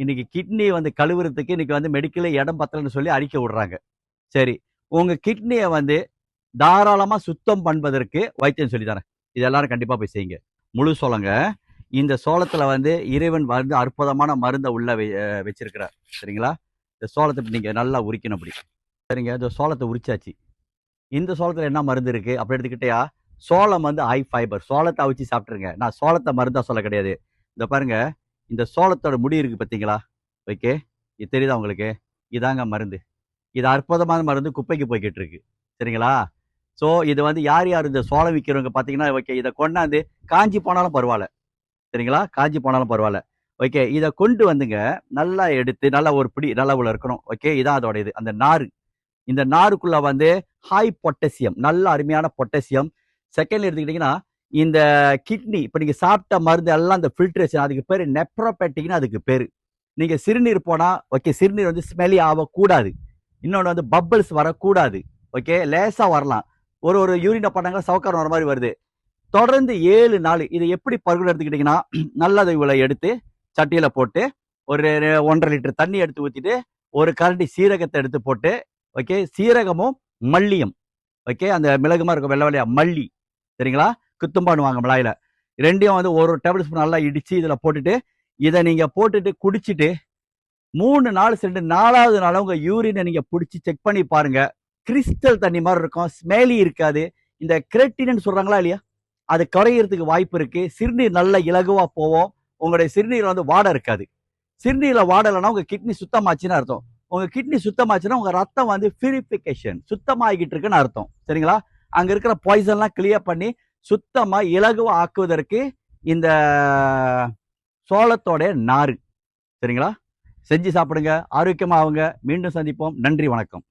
இன்னைக்கு கிட்னி வந்து கழுவுறதுக்கு இன்னைக்கு வந்து மெடிக்கல்ல இடம் பத்தலன்னு சொல்லி அறிக்கை விடுறாங்க. சரி, உங்க கிட்னிய வந்து தாராளமா சுத்தம் பண்ணுவதற்கு வைத்தியம் சொல்லி தரேன். இது எல்லாரும் கண்டிப்பா போய் செய்யுங்க. முழு சோளங்க. இந்த சோளத்துல வந்து இறைவன் வந்து அற்புதமான மருந்த உள்ள வச்சிருக்கிறார். சரிங்களா? இந்த சோளத்தை நீங்க நல்லா உரிக்கணும் அப்படி. சரிங்க, இந்த சோளத்தை உரிச்சாச்சு. இந்த சோளத்துல என்ன மருந்து இருக்கு அப்படி எடுத்துக்கிட்டயா, சோளம் வந்து ஹை ஃபைபர். சோளத்தை அவிச்சு சாப்பிட்டுருங்க. நான் சோளத்தை மருந்தா சொல்ல கிடையாது. இந்த பாருங்க, இந்த சோளத்தோட முடி இருக்கு பார்த்தீங்களா? ஓகே, இது தெரியுதா உங்களுக்கு? இதாங்க மருந்து. இது அற்புதமான மருந்து குப்பைக்கு போய்கிட்டு இருக்கு. சரிங்களா? ஸோ இது வந்து யார் யார் இந்த சோளம் விற்கிறவங்க பார்த்தீங்கன்னா, ஓகே, இதை கொண்டாந்து காஞ்சி போனாலும் பரவாயில்ல. சரிங்களா? காஞ்சி போனாலும் பரவாயில்ல. ஓகே, இதை கொண்டு வந்துங்க நல்லா எடுத்து நல்லா ஒரு பிடி நல்லா உள்ள இருக்கணும். ஓகே, இதான் அதோட இது. அந்த நாறு, இந்த நாருக்குள்ள வந்து ஹை பொட்டாசியம், நல்ல அருமையான பொட்டாசியம். செகண்ட்ல எடுத்துக்கிட்டீங்கன்னா, இந்த கிட்னி இப்ப நீங்க சாப்பிட்ட மருந்து எல்லாம் இந்த ஃபில்ட்ரேஷன், அதுக்கு பேரு நெப்ரோபேட்டிக்னு அதுக்கு பேரு. நீங்க சிறுநீர் போனா ஓகே, சிறுநீர் வந்து ஸ்மெல்லி ஆகக்கூடாது. இன்னொன்று வந்து பப்பிள்ஸ் வரக்கூடாது. ஓகே, லேசா வரலாம். ஒரு யூரினை பண்ணாங்க சவுக்காரம் வர மாதிரி வருது. தொடர்ந்து 7 நாள் இது எப்படி பருகுன்னு எடுத்துக்கிட்டீங்கன்னா, நல்லதை இவ்வளோ எடுத்து சட்டியில போட்டு ஒரு 1.5 லிட்டர் தண்ணி எடுத்து ஊற்றிட்டு ஒரு கரண்டி சீரகத்தை எடுத்து போட்டு, ஓகே, சீரகமும் மல்லியும், ஓகே, அந்த மிளகுமா இருக்கும் வெள்ளை வெள்ளையா மல்லி, சரிங்களா? குத்தும்பானுவாங்க மிளாயில. ரெண்டையும் வந்து ஒரு டேபிள் ஸ்பூன் நல்லா இடிச்சு இதுல போட்டுட்டு, இதை நீங்க போட்டுட்டு குடிச்சிட்டு 3 நாள் சென்று 4வது நாள் உங்க யூரினை நீங்க பிடிச்சி செக் பண்ணி பாருங்க. கிறிஸ்டல் தண்ணி மாதிரி இருக்கும், ஸ்மெலி இருக்காது. இந்த கிரெட்டின்னு சொல்றாங்களா இல்லையா, அது குறையறதுக்கு வாய்ப்பு இருக்கு. சிறுநீர் நல்ல இலகுவா போவோம். உங்களுடைய சிறுநீர் வந்து வாடை இருக்காது. சிறுநீர்ல வாடலைன்னா உங்க கிட்னி சுத்தமாச்சுன்னு அர்த்தம். உங்க கிட்னி சுத்தமாச்சுன்னா உங்க ரத்தம் வந்து பியூரிஃபிகேஷன், சுத்தமாகிட்டு இருக்குன்னு அர்த்தம். சரிங்களா? அங்க இருக்கிற பாய்சன்லாம் கிளியர் பண்ணி சுத்தமா இலகுவா ஆக்குவதற்கு இந்த சோளத்தோட நாறு. சரிங்களா? செஞ்சு சாப்பிடுங்க, ஆரோக்கியமா ஆகுங்க. மீண்டும் சந்திப்போம். நன்றி, வணக்கம்.